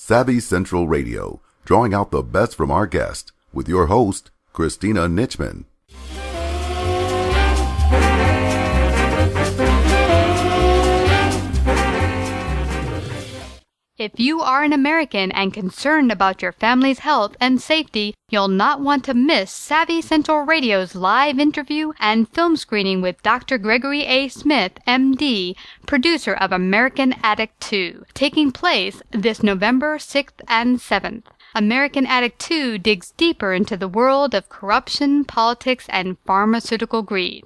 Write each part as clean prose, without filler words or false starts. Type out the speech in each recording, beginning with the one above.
Savvy Central Radio, drawing out the best from our guest, with your host, Christina Nichman. If you are an American and concerned about your family's health and safety, you'll not want to miss Savvy Central Radio's live interview and film screening with Dr. Gregory A. Smith, MD, producer of American Addict 2, taking place this November 6th and 7th. American Addict 2 digs deeper into the world of corruption, politics, and pharmaceutical greed.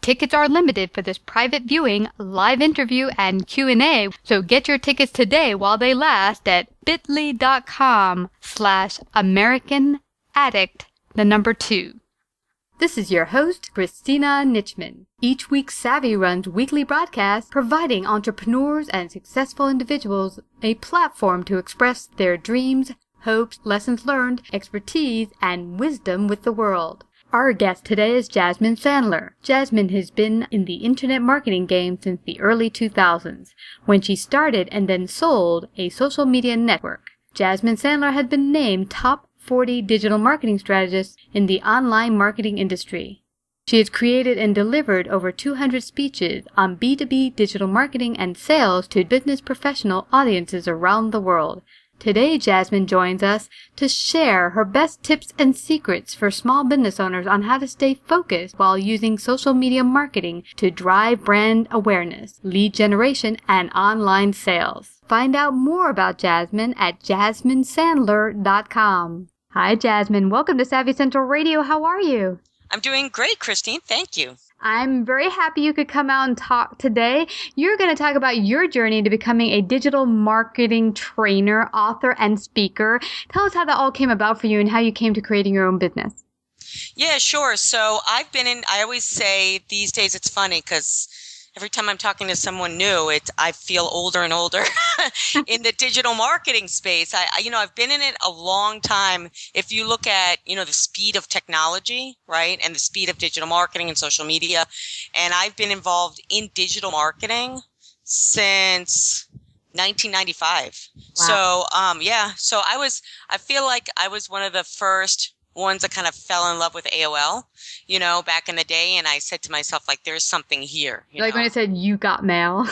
Tickets are limited for this private viewing, live interview, and Q&A, so get your tickets today while they last at bit.ly/AmericanAddict2. This is your host, Christina Nichman. Each week, Savvy runs weekly broadcasts providing entrepreneurs and successful individuals a platform to express their dreams, hopes, lessons learned, expertise, and wisdom with the world. Our guest today is Jasmine Sandler. Jasmine has been in the internet marketing game since the early 2000s, when she started and then sold a social media network. Jasmine Sandler has been named top 40 digital marketing strategist in the online marketing industry. She has created and delivered over 200 speeches on B2B digital marketing and sales to business professional audiences around the world. Today, Jasmine joins us to share her best tips and secrets for small business owners on how to stay focused while using social media marketing to drive brand awareness, lead generation, and online sales. Find out more about Jasmine at jasminesandler.com. Hi, Jasmine. Welcome to Savvy Central Radio. How are you? I'm doing great, Christine. Thank you. I'm very happy you could come out and talk today. You're going to talk about your journey to becoming a digital marketing trainer, author, and speaker. Tell us how that all came about for you and how you came to creating your own business. Yeah, sure. So I always say these days it's funny because every time I'm talking to someone new, I feel older and older in the digital marketing space. I've been in it a long time. If you look at, the speed of technology, right, and the speed of digital marketing and social media, and I've been involved in digital marketing since 1995. Wow. So I feel like I was one of the first ones that kind of fell in love with AOL, back in the day. And I said to myself, there's something here. When I said you got mail.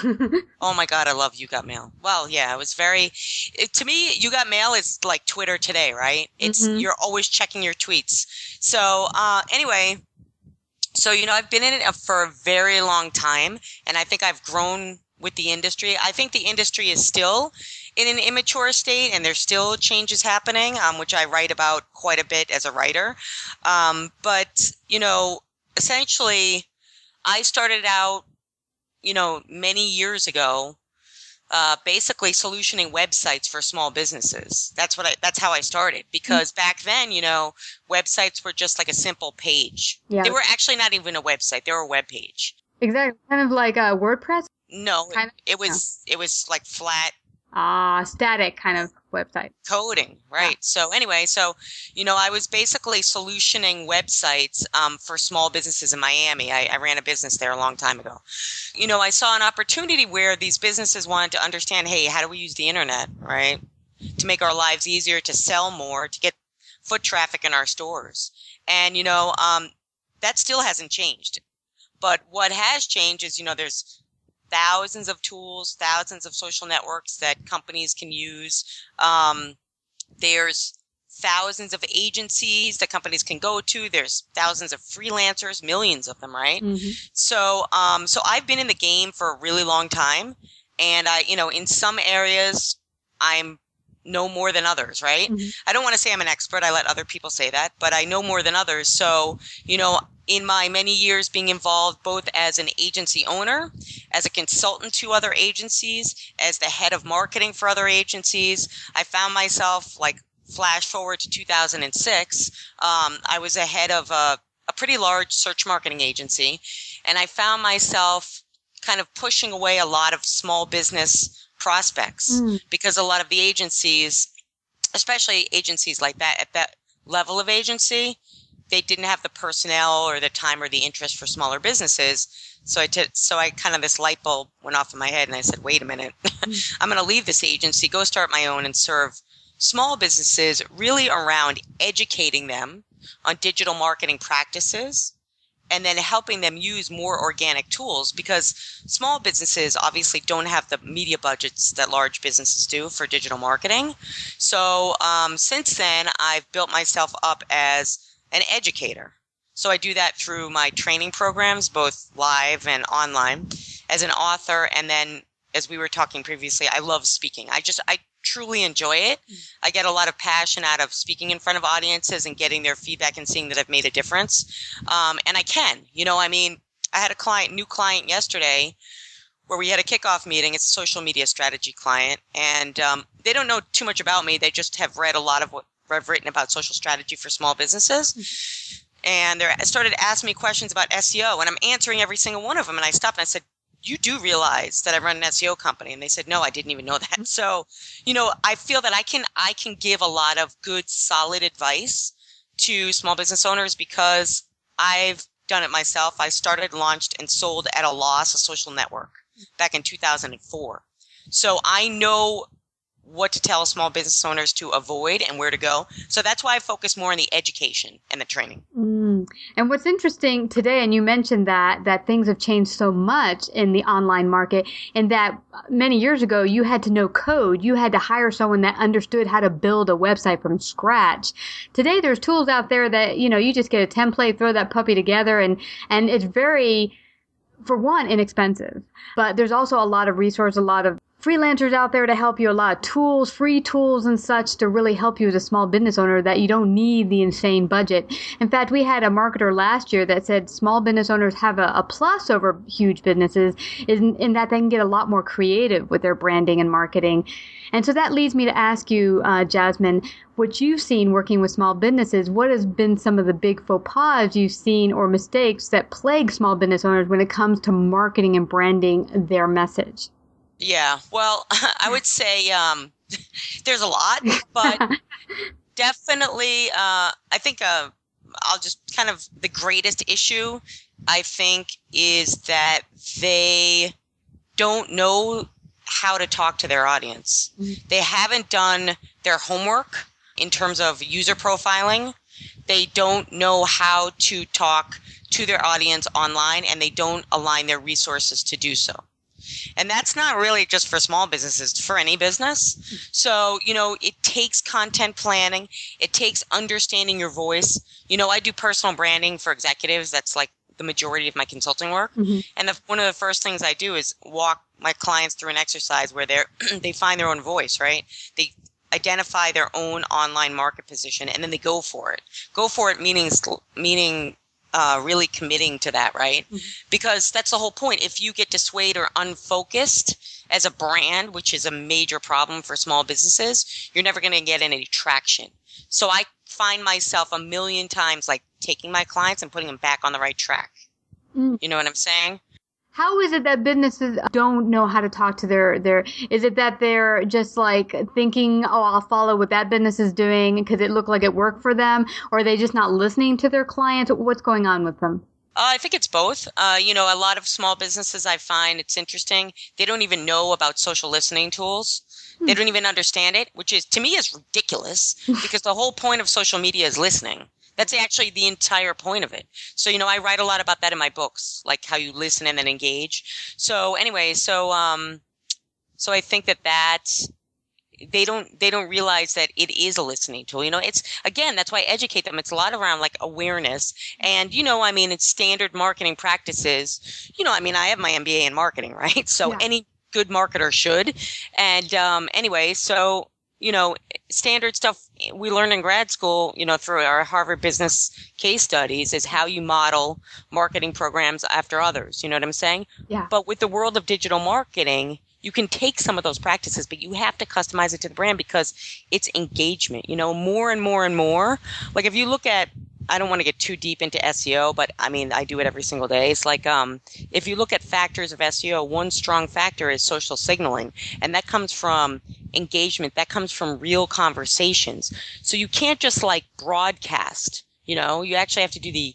Oh my God, I love you got mail. Well, yeah, to me, you got mail is like Twitter today, right? You're always checking your tweets. So, anyway, I've been in it for a very long time, and I think I've grown with the industry. I think the industry is still in an immature state, and there's still changes happening, which I write about quite a bit as a writer. But essentially, I started out, many years ago, basically solutioning websites for small businesses. That's how I started, because back then, websites were just like a simple page. Yeah. They were actually not even a website; they were a web page. Exactly, kind of like WordPress. No, it was like flat. Static kind of website. Coding, right. Yeah. So anyway, I was basically solutioning websites for small businesses in Miami. I ran a business there a long time ago. I saw an opportunity where these businesses wanted to understand, hey, how do we use the internet, right, to make our lives easier, to sell more, to get foot traffic in our stores. And, that still hasn't changed. But what has changed is, there's thousands of tools, thousands of social networks that companies can use. There's thousands of agencies that companies can go to. There's thousands of freelancers, millions of them, right? Mm-hmm. So I've been in the game for a really long time, and in some areas I'm know more than others, right? Mm-hmm. I don't want to say I'm an expert. I let other people say that, but I know more than others. So, in my many years being involved both as an agency owner, as a consultant to other agencies, as the head of marketing for other agencies, I found myself, flash forward to 2006, I was a head of a pretty large search marketing agency, and I found myself kind of pushing away a lot of small business prospects because a lot of the agencies, especially agencies like that, at that level of agency, they didn't have the personnel or the time or the interest for smaller businesses. So I kind of, this light bulb went off in my head and I said, wait a minute, I'm going to leave this agency, go start my own and serve small businesses really around educating them on digital marketing practices and then helping them use more organic tools, because small businesses obviously don't have the media budgets that large businesses do for digital marketing. So since then, I've built myself up as an educator. So I do that through my training programs, both live and online, as an author. And then, as we were talking previously, I love speaking. I truly enjoy it. I get a lot of passion out of speaking in front of audiences and getting their feedback and seeing that I've made a difference. And I can, I had a new client yesterday where we had a kickoff meeting. It's a social media strategy client, and they don't know too much about me. They just have read a lot of what I've written about social strategy for small businesses. And they started asking me questions about SEO, and I'm answering every single one of them. And I stopped and I said, you do realize that I run an SEO company? And they said, no, I didn't even know that. So, I feel that I can give a lot of good, solid advice to small business owners because I've done it myself. I started, launched, and sold at a loss a social network back in 2004. So I know what to tell small business owners to avoid and where to go. So that's why I focus more on the education and the training. And what's interesting today, and you mentioned that things have changed so much in the online market, and that many years ago you had to know code. You had to hire someone that understood how to build a website from scratch. Today there's tools out there that, you just get a template, throw that puppy together, and it's very, for one, inexpensive. But there's also a lot of resources, a lot of freelancers out there to help you, a lot of tools, free tools and such to really help you as a small business owner, that you don't need the insane budget. In fact, we had a marketer last year that said small business owners have a plus over huge businesses in that they can get a lot more creative with their branding and marketing. And so that leads me to ask you, Jasmine, what you've seen working with small businesses, what has been some of the big faux pas you've seen or mistakes that plague small business owners when it comes to marketing and branding their message? Yeah, well, I would say there's a lot, but definitely I think I'll just kind of, the greatest issue, I think, is that they don't know how to talk to their audience. They haven't done their homework in terms of user profiling. They don't know how to talk to their audience online, and they don't align their resources to do so. And that's not really just for small businesses, for any business. So, it takes content planning. It takes understanding your voice. I do personal branding for executives. That's like the majority of my consulting work. And one of the first things I do is walk my clients through an exercise where they find their own voice, right? They identify their own online market position, and then they go for it. Go for it meaning really committing to that, right? Because that's the whole point. If you get dissuaded or unfocused as a brand, which is a major problem for small businesses, you're never going to get any traction. So I find myself a million times like taking my clients and putting them back on the right track. You know what I'm saying? How is it that businesses don't know how to talk to their, is it that they're just like thinking, oh, I'll follow what that business is doing because it looked like it worked for them? Or are they just not listening to their clients? What's going on with them? I think it's both. A lot of small businesses, I find it's interesting. They don't even know about social listening tools. They don't even understand it, which is, to me, is ridiculous because the whole point of social media is listening. That's actually the entire point of it. So, I write a lot about that in my books, like how you listen and then engage. So anyway, so I think that they don't realize that it is a listening tool. It's, again, that's why I educate them. It's a lot around like awareness and, it's standard marketing practices. I have my MBA in marketing, right? So any good marketer should. And anyway, so standard stuff we learned in grad school, through our Harvard business case studies is how you model marketing programs after others. You know what I'm saying? Yeah. But with the world of digital marketing, you can take some of those practices, but you have to customize it to the brand because it's engagement, more and more and more. Like if you look at, I don't want to get too deep into SEO, but I do it every single day. It's like, if you look at factors of SEO, one strong factor is social signaling, and that comes from engagement. That comes from real conversations. So you can't just like broadcast, You actually have to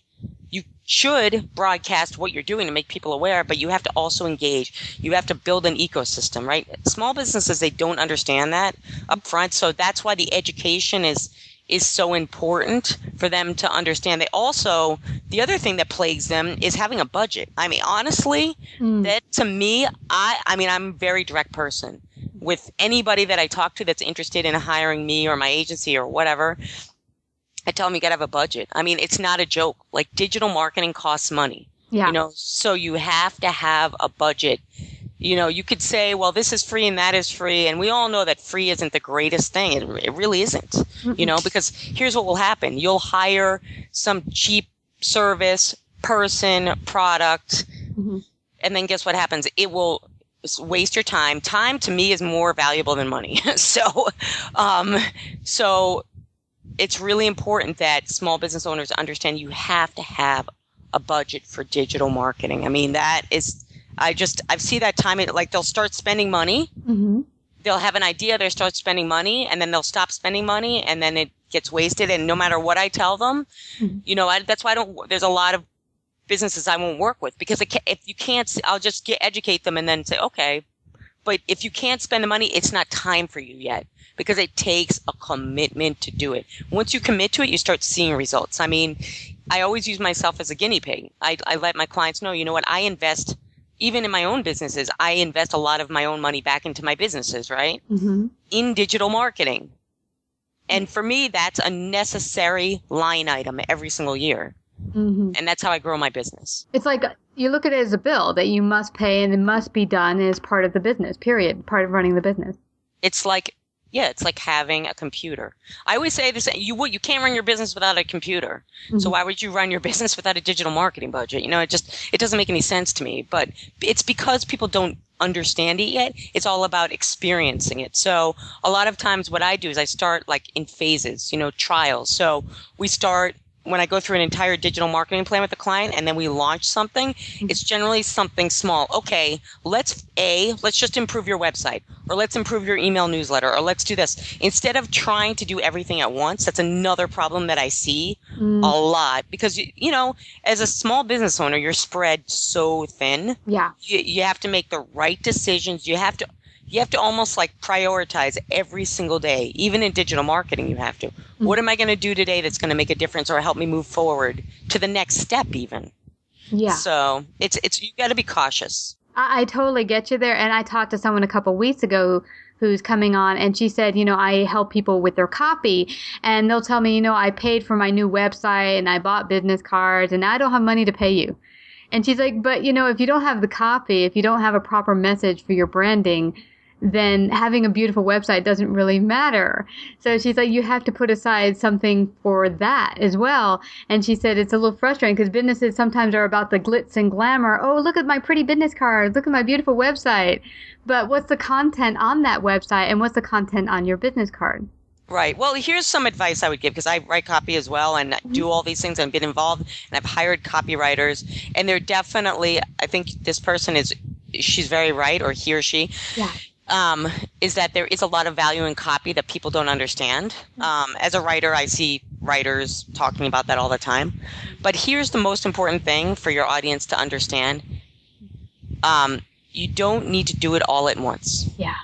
you should broadcast what you're doing to make people aware, but you have to also engage. You have to build an ecosystem, right? Small businesses, they don't understand that up front. So that's why the education is so important for them to understand. They also, the other thing that plagues them is having a budget. I mean, honestly, that to me, I'm a very direct person. With anybody that I talk to that's interested in hiring me or my agency or whatever, I tell them you got to have a budget. I mean, it's not a joke. Like, digital marketing costs money. Yeah. So you have to have a budget. You could say, well, this is free and that is free. And we all know that free isn't the greatest thing. It really isn't, because here's what will happen. You'll hire some cheap service, person, product, and then guess what happens? It will waste your time. Time to me is more valuable than money. So it's really important that small business owners understand you have to have a budget for digital marketing. I mean, that is, I see that time, like they'll start spending money. They'll have an idea, they'll start spending money, and then they'll stop spending money, and then it gets wasted. And no matter what I tell them, that's why there's a lot of businesses I won't work with, because if you can't, I'll just educate them and then say, okay, but if you can't spend the money, it's not time for you yet, because it takes a commitment to do it. Once you commit to it, you start seeing results. I mean, I always use myself as a guinea pig. I let my clients know, I invest, even in my own businesses, I invest a lot of my own money back into my businesses, right? In digital marketing. And for me, that's a necessary line item every single year. And that's how I grow my business. It's like you look at it as a bill that you must pay and it must be done as part of the business, period, part of running the business. It's like having a computer. I always say this, you can't run your business without a computer. So why would you run your business without a digital marketing budget? It doesn't make any sense to me, but it's because people don't understand it yet. It's all about experiencing it. So a lot of times what I do is I start like in phases, trials. So we start, when I go through an entire digital marketing plan with a client and then we launch something, it's generally something small. Okay, let's just improve your website, or let's improve your email newsletter, or let's do this. Instead of trying to do everything at once, that's another problem that I see a lot, because, as a small business owner, you're spread so thin. Yeah. You have to make the right decisions. You have to almost like prioritize every single day. Even in digital marketing, you have to. What am I going to do today that's going to make a difference or help me move forward to the next step even? Yeah. So it's you got to be cautious. I totally get you there. And I talked to someone a couple of weeks ago who's coming on, and she said, I help people with their copy, and they'll tell me, I paid for my new website and I bought business cards and I don't have money to pay you. And she's like, but if you don't have the copy, if you don't have a proper message for your branding, then having a beautiful website doesn't really matter. So she's like, you have to put aside something for that as well. And she said it's a little frustrating because businesses sometimes are about the glitz and glamour. Oh, look at my pretty business card. Look at my beautiful website. But what's the content on that website, and what's the content on your business card? Right. Well, here's some advice I would give, because I write copy as well and do all these things and been involved, and I've hired copywriters, and they're definitely, I think this person she's very right, or he or she. Yeah. Is that there is a lot of value in copy that people don't understand. As a writer, I see writers talking about that all the time. But here's the most important thing for your audience to understand. You don't need to do it all at once. Yeah.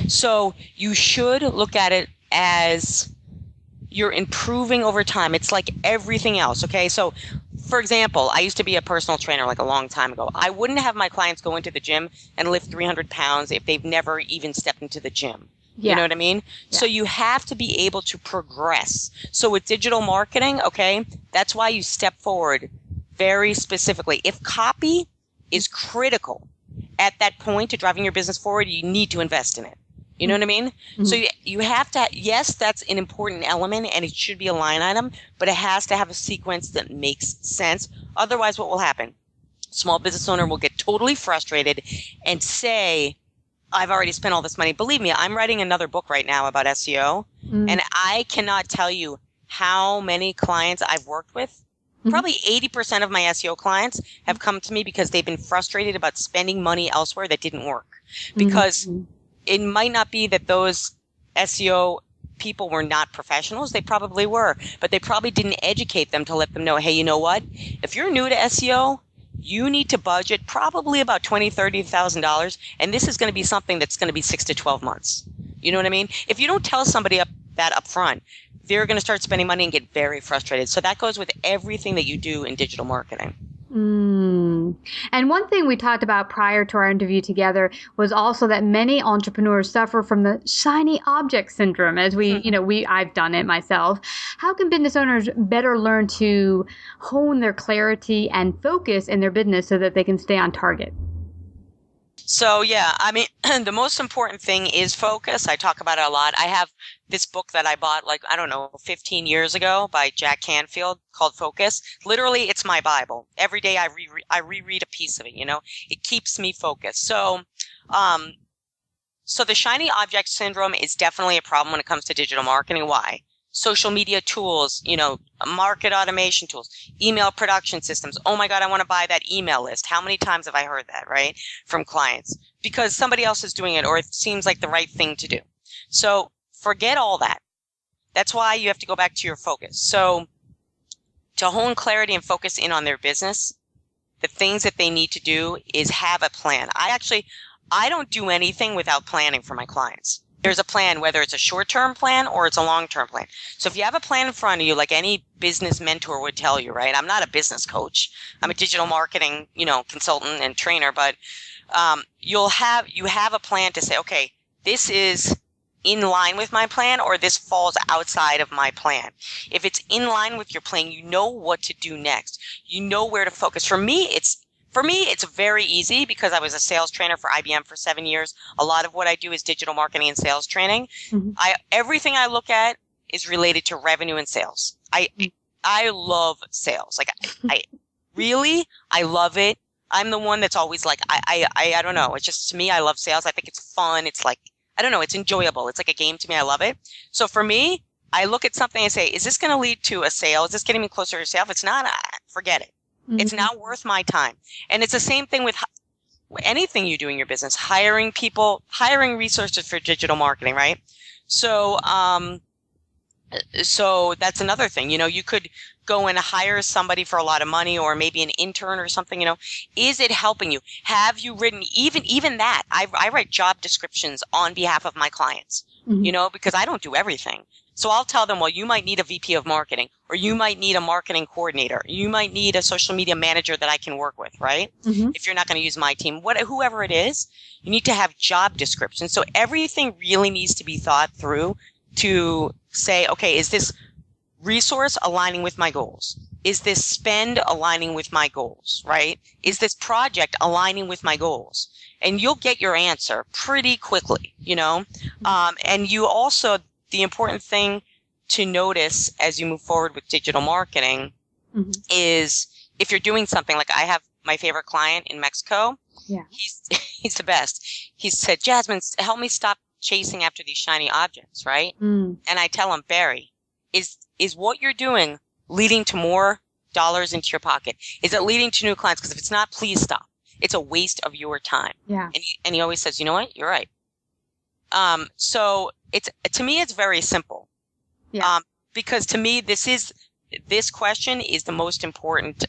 So you should look at it as you're improving over time. It's like everything else, okay? So, for example, I used to be a personal trainer like a long time ago. I wouldn't have my clients go into the gym and lift 300 pounds if they've never even stepped into the gym. Yeah. You know what I mean? Yeah. So you have to be able to progress. So with digital marketing, okay, that's why you step forward very specifically. If copy is critical at that point to driving your business forward, you need to invest in it. You know what I mean? Mm-hmm. So you have to, yes, that's an important element and it should be a line item, but it has to have a sequence that makes sense. Otherwise, what will happen? Small business owner will get totally frustrated and say, I've already spent all this money. Believe me, I'm writing another book right now about SEO, and I cannot tell you how many clients I've worked with. Probably 80% of my SEO clients have come to me because they've been frustrated about spending money elsewhere that didn't work. Because it might not be that those SEO people were not professionals. They probably were, but they probably didn't educate them to let them know, hey, you know what? If you're new to SEO, you need to budget probably about $20,000, $30,000, and this is going to be something that's going to be 6 to 12 months. You know what I mean? If you don't tell somebody that up front, they're going to start spending money and get very frustrated. So that goes with everything that you do in digital marketing. And one thing we talked about prior to our interview together was also that many entrepreneurs suffer from the shiny object syndrome, as I've done it myself. How can business owners better learn to hone their clarity and focus in their business so that they can stay on target? So, yeah, I mean, the most important thing is focus. I talk about it a lot. I have this book that I bought 15 years ago by Jack Canfield called Focus. Literally, it's my Bible. Every day I reread a piece of it, It keeps me focused. So the shiny object syndrome is definitely a problem when it comes to digital marketing. Why? Social media tools, market automation tools, email production systems. Oh my God, I want to buy that email list. How many times have I heard that, right? From clients because somebody else is doing it or it seems like the right thing to do. So forget all that. That's why you have to go back to your focus. So to hone clarity and focus in on their business, the things that they need to do is have a plan. I don't do anything without planning for my clients. There's a plan, whether it's a short-term plan or it's a long-term plan. So if you have a plan in front of you, like any business mentor would tell you, right? I'm not a business coach. I'm a digital marketing, consultant and trainer, but you have a plan to say, okay, this is in line with my plan or this falls outside of my plan. If it's in line with your plan, you know what to do next. You know where to focus. For me, it's very easy because I was a sales trainer for IBM for 7 years. A lot of what I do is digital marketing and sales training. Mm-hmm. Everything I look at is related to revenue and sales. I love sales. I love it. I'm the one that's always I don't know. It's just, to me, I love sales. I think it's fun. It's I don't know. It's enjoyable. It's like a game to me. I love it. So for me, I look at something and say, is this going to lead to a sale? Is this getting me closer to a sale? If it's not, forget it. Mm-hmm. It's not worth my time. And it's the same thing with anything you do in your business, hiring people, hiring resources for digital marketing, right? So that's another thing. You could go and hire somebody for a lot of money or maybe an intern or something, Is it helping you? Have you written even that? I write job descriptions on behalf of my clients, mm-hmm. Because I don't do everything. So I'll tell them, well, you might need a VP of marketing, or you might need a marketing coordinator. You might need a social media manager that I can work with, right? Mm-hmm. If you're not going to use my team, whoever it is, you need to have job descriptions. So everything really needs to be thought through to say, okay, is this resource aligning with my goals? Is this spend aligning with my goals, right? Is this project aligning with my goals? And you'll get your answer pretty quickly, Mm-hmm. And you also, the important thing to notice as you move forward with digital marketing mm-hmm. is if you're doing something like I have my favorite client in Mexico. Yeah. He's the best. He said, Jasmine, help me stop chasing after these shiny objects, right? Mm. And I tell him, Barry, is what you're doing leading to more dollars into your pocket? Is it leading to new clients? Because if it's not, please stop. It's a waste of your time. Yeah. And he always says, you know what? You're right. So to me, it's very simple. Yeah. Because to me, this question is the most important,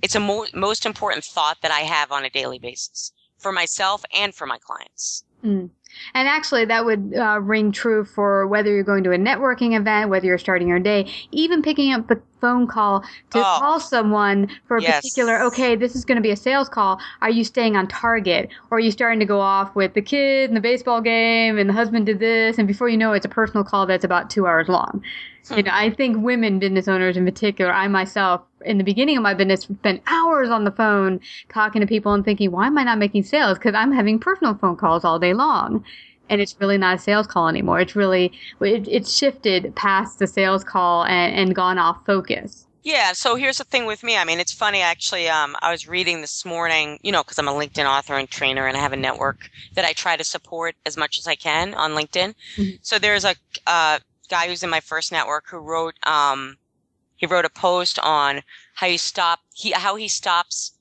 it's a most important thought that I have on a daily basis for myself and for my clients. Mm. And actually, that would ring true for whether you're going to a networking event, whether you're starting your day, even picking up the phone call to call someone for a particular, okay, this is going to be a sales call. Are you staying on target? Or are you starting to go off with the kid and the baseball game and the husband did this? And before you know it, it's a personal call that's about 2 hours long. I think women business owners in particular, I myself, in the beginning of my business, spent hours on the phone talking to people and thinking, why am I not making sales? Because I'm having personal phone calls all day long. And it's really not a sales call anymore. It's really, it's shifted past the sales call and gone off focus. Yeah. So here's the thing with me. I mean, it's funny, actually. I was reading this morning, because I'm a LinkedIn author and trainer and I have a network that I try to support as much as I can on LinkedIn. Mm-hmm. So there's a guy who's in my first network who wrote a post on how he stops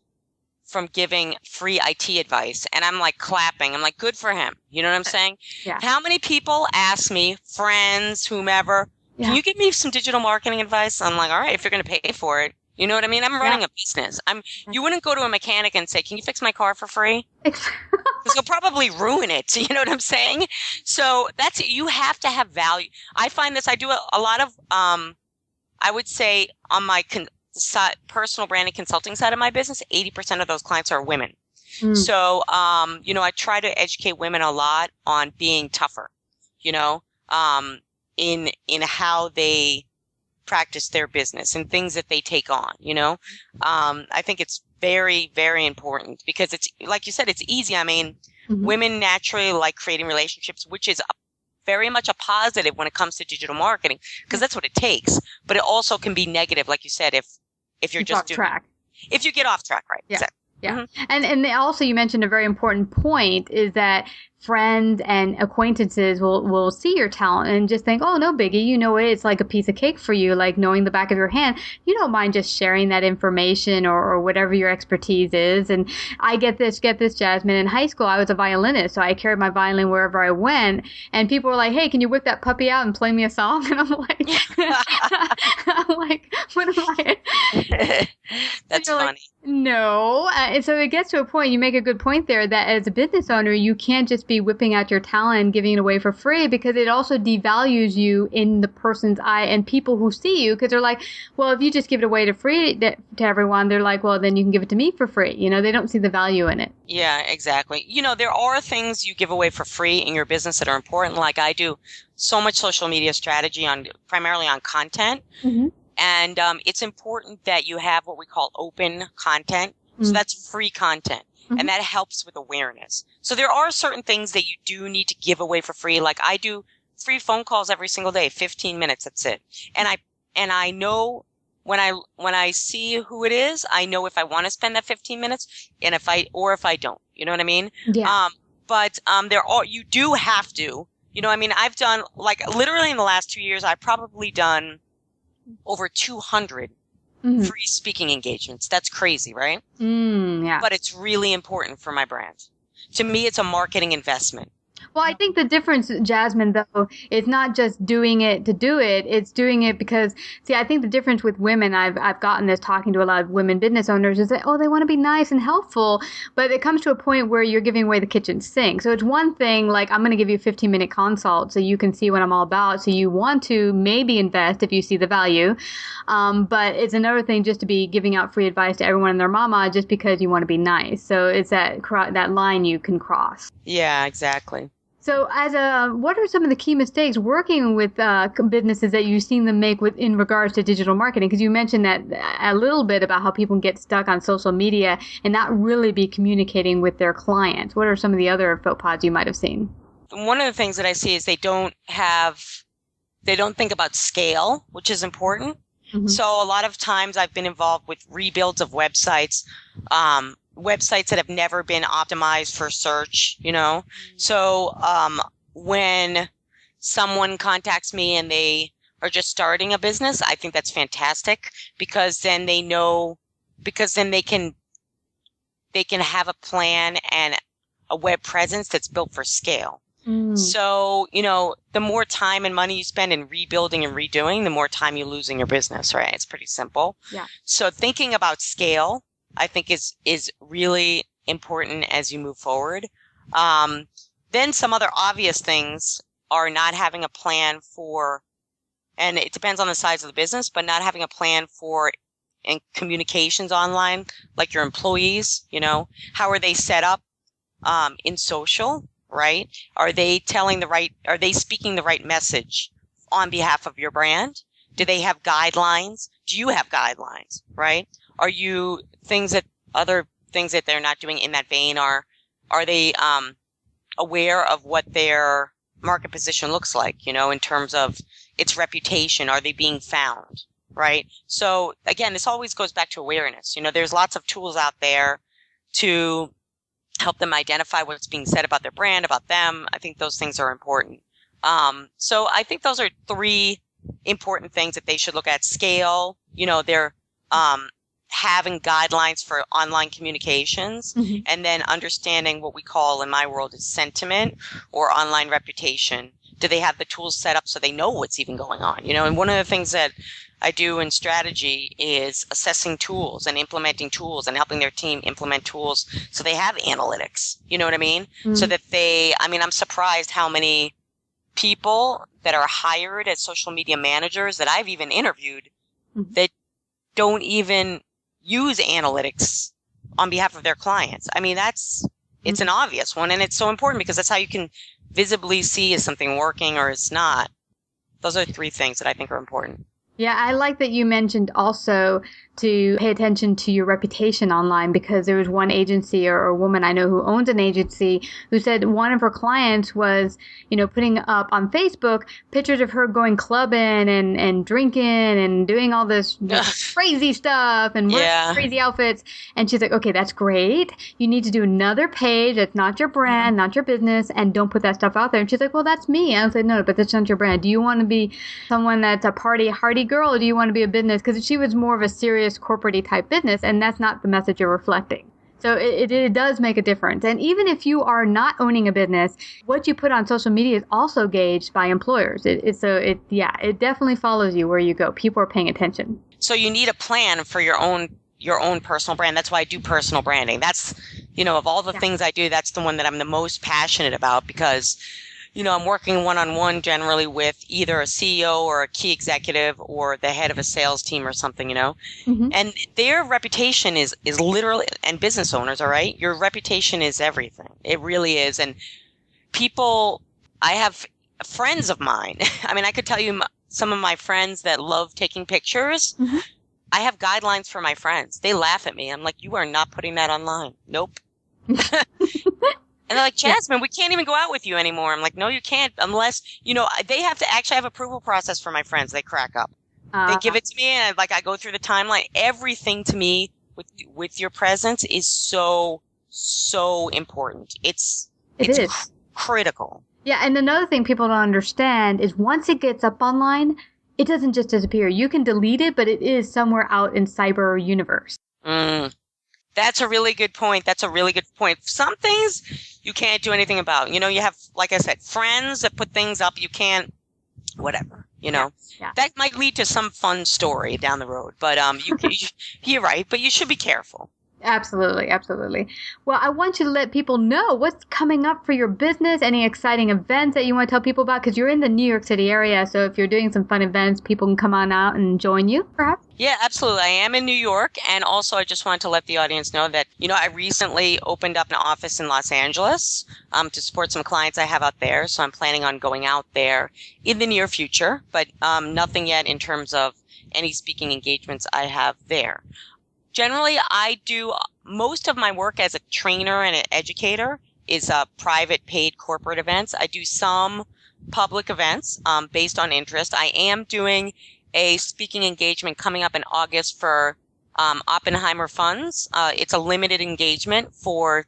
from giving free IT advice, and I'm like clapping. I'm like, good for him. You know what I'm saying? Yeah. How many people ask me, friends, whomever, can you give me some digital marketing advice? I'm like, all right, if you're going to pay for it. You know what I mean? I'm running a business. You wouldn't go to a mechanic and say, can you fix my car for free? Because you'll probably ruin it. You know what I'm saying? So you have to have value. I find this, I do a lot of, I would say on my personal branding consulting side of my business, 80% of those clients are women. So, I try to educate women a lot on being tougher, in how they practice their business and things that they take on, I think it's very, very important because it's, like you said, it's easy. I mean, women naturally like creating relationships, which is very much a positive when it comes to digital marketing because that's what it takes. But it also can be negative, like you said, if you're just off track. If you get off track, right? Yeah. Exactly. Yeah. And also you mentioned a very important point is that friends and acquaintances will see your talent and just think, oh, no biggie, it's like a piece of cake for you, like knowing the back of your hand. You don't mind just sharing that information or whatever your expertise is. And I get this, Jasmine. In high school, I was a violinist, so I carried my violin wherever I went. And people were like, hey, can you whip that puppy out and play me a song? And I'm like, what am I? That's funny. Like, no. And so it gets to a point, you make a good point there, that as a business owner, you can't just be whipping out your talent and giving it away for free because it also devalues you in the person's eye and people who see you because they're like, well, if you just give it away to everyone, they're like, well, then you can give it to me for free. They don't see the value in it. Yeah, exactly. There are things you give away for free in your business that are important. Like I do so much social media strategy primarily on content. And it's important that you have what we call open content. So that's free content. And that helps with awareness. So there are certain things that you do need to give away for free. Like I do free phone calls every single day, 15 minutes. That's it. And I know when I see who it is, I know if I want to spend that 15 minutes and if I don't, you know what I mean? Yeah. But you do have to, I've done literally in the last 2 years, I've probably done over 200 free speaking engagements. That's crazy, right? Yeah. But it's really important for my brand. To me, it's a marketing investment. Well, I think the difference, Jasmine, though, is not just doing it to do it. It's doing it because, I think the difference with women, I've gotten this talking to a lot of women business owners, is that, they want to be nice and helpful, but it comes to a point where you're giving away the kitchen sink. So it's one thing, like, I'm going to give you a 15-minute consult so you can see what I'm all about. So you want to maybe invest if you see the value. But it's another thing just to be giving out free advice to everyone and their mama just because you want to be nice. So it's that line you can cross. Yeah, exactly. So what are some of the key mistakes working with businesses that you've seen them make in regards to digital marketing? Because you mentioned that a little bit about how people get stuck on social media and not really be communicating with their clients. What are some of the other faux pas you might have seen? One of the things that I see is they don't think about scale, which is important. So a lot of times I've been involved with rebuilds of websites, websites that have never been optimized for search, So, when someone contacts me and they are just starting a business, I think that's fantastic because then they can have a plan and a web presence that's built for scale. So, the more time and money you spend in rebuilding and redoing, the more time you lose in your business, right? It's pretty simple. Yeah. So thinking about scale, I think is really important as you move forward. Then some other obvious things are not having a plan for, and it depends on the size of the business, but not having a plan for and communications online, like your employees, how are they set up in social, right? Are they speaking the right message on behalf of your brand? Do they have guidelines? Do you have guidelines, right? Are you other things that they're not doing in that vein? Are they aware of what their market position looks like, in terms of its reputation? Are they being found, right? So again, this always goes back to awareness. There's lots of tools out there to help them identify what's being said about their brand, about them. I think those things are important. So I think those are three important things that they should look at. Scale, their having guidelines for online communications, Mm-hmm. and then understanding what we call in my world is sentiment or online reputation. Do they have the tools set up so they know what's even going on? And one of the things that I do in strategy is assessing tools and implementing tools and helping their team implement tools so they have analytics. You know what I mean? Mm-hmm. So that I'm surprised how many people that are hired as social media managers that I've even interviewed Mm-hmm. that don't even use analytics on behalf of their clients. It's an obvious one, and it's so important because that's how you can visibly see is something working or it's not. Those are 3 things that I think are important. Yeah, I like that you mentioned also to pay attention to your reputation online, because there was one agency or a woman I know who owns an agency who said one of her clients was, putting up on Facebook pictures of her going clubbing and drinking and doing all this crazy stuff and wearing crazy outfits. And she's like, okay, that's great. You need to do another page that's not your brand, not your business, and don't put that stuff out there. And she's like, well, that's me. And I was like, no, but that's not your brand. Do you want to be someone that's a hardy girl, or do you want to be a business? Because she was more of a serious corporate-y type business, and that's not the message you're reflecting. So it does make a difference. And even if you are not owning a business, what you put on social media is also gauged by employers. It definitely follows you where you go. People are paying attention. So you need a plan for your own personal brand. That's why I do personal branding. That's, of all the things I do, that's the one that I'm the most passionate about, because I'm working one-on-one generally with either a CEO or a key executive or the head of a sales team or something, Mm-hmm. and their reputation is literally, and business owners, all right, your reputation is everything. It really is. And I have friends of mine. I could tell you some of my friends that love taking pictures. Mm-hmm. I have guidelines for my friends. They laugh at me. I'm like, you are not putting that online. Nope. And they're like, Jasmine, we can't even go out with you anymore. I'm like, no, you can't unless, they have to actually have approval process for my friends. They crack up. They give it to me, and I go through the timeline. Everything to me with your presence is so, so important. It's critical. Yeah. And another thing people don't understand is once it gets up online, it doesn't just disappear. You can delete it, but it is somewhere out in cyber universe. That's a really good point. Some things you can't do anything about. You have, like I said, friends that put things up. You can't, whatever, Yeah. That might lead to some fun story down the road. But you're right. But you should be careful. Absolutely. Absolutely. Well, I want you to let people know what's coming up for your business, any exciting events that you want to tell people about, because you're in the New York City area. So if you're doing some fun events, people can come on out and join you, perhaps. Yeah, absolutely. I am in New York. And also, I just wanted to let the audience know that, I recently opened up an office in Los Angeles to support some clients I have out there. So I'm planning on going out there in the near future, but nothing yet in terms of any speaking engagements I have there. Generally, I do most of my work as a trainer and an educator is private paid corporate events. I do some public events based on interest. I am doing a speaking engagement coming up in August for Oppenheimer Funds. It's a limited engagement for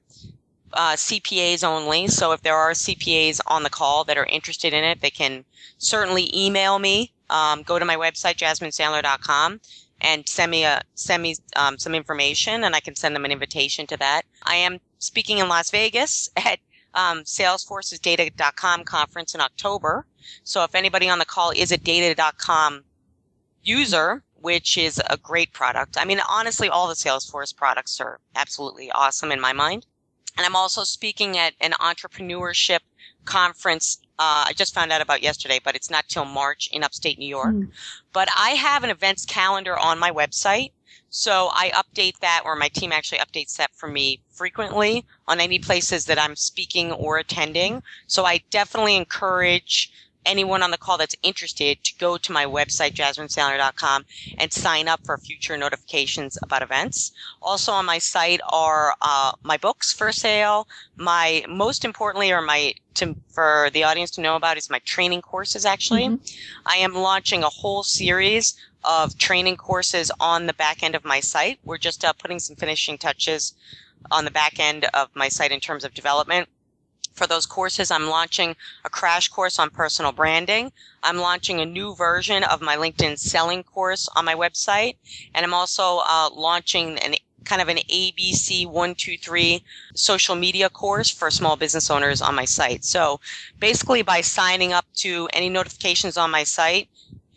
CPAs only. So if there are CPAs on the call that are interested in it, they can certainly email me. Go to my website, jasminesandler.com. And send me some information, and I can send them an invitation to that. I am speaking in Las Vegas at Salesforce's Data.com conference in October. So if anybody on the call is a Data.com user, which is a great product. Honestly, all the Salesforce products are absolutely awesome in my mind. And I'm also speaking at an entrepreneurship conference I just found out about yesterday, but it's not till March in upstate New York. But I have an events calendar on my website. So I update that, or my team actually updates that for me frequently on any places that I'm speaking or attending. So I definitely encourage anyone on the call that's interested to go to my website, jasminesandler.com, and sign up for future notifications about events. Also on my site are my books for sale. Most importantly, for the audience to know about is my training courses, actually. I am launching a whole series of training courses on the back end of my site. We're just putting some finishing touches on the back end of my site in terms of development For those courses, I'm launching a crash course on personal branding. I'm launching a new version of my LinkedIn selling course on my website. And I'm also launching an ABC 1, 2, 3 social media course for small business owners on my site. So basically by signing up to any notifications on my site,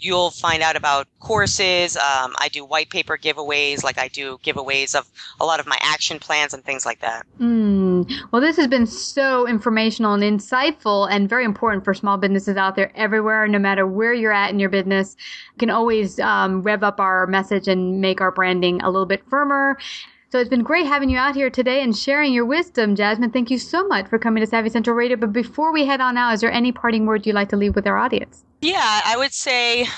you'll find out about courses. I do white paper giveaways, like I do giveaways of a lot of my action plans and things like that. Well, this has been so informational and insightful and very important for small businesses out there everywhere, no matter where you're at in your business. You can always rev up our message and make our branding a little bit firmer. So it's been great having you out here today and sharing your wisdom, Jasmine. Thank you so much for coming to Savvy Central Radio. But before we head on out, is there any parting words you'd like to leave with our audience? Yeah, I would say,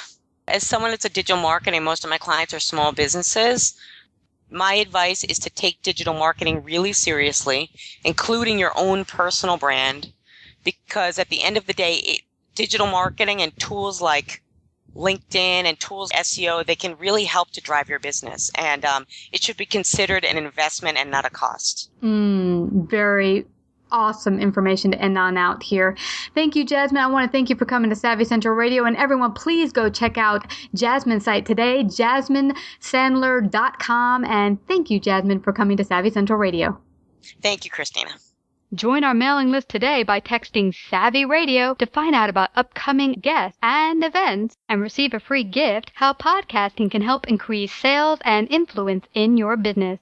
as someone that's a digital marketing, most of my clients are small businesses. My advice is to take digital marketing really seriously, including your own personal brand, because at the end of the day, digital marketing and tools like LinkedIn and tools SEO, they can really help to drive your business. And it should be considered an investment and not a cost. Very awesome information to end on out here. Thank you, Jasmine. I want to thank you for coming to Savvy Central Radio. And everyone, please go check out Jasmine's site today, JasmineSandler.com. And thank you, Jasmine, for coming to Savvy Central Radio. Thank you, Christina. Join our mailing list today by texting Savvy Radio to find out about upcoming guests and events and receive a free gift, how podcasting can help increase sales and influence in your business.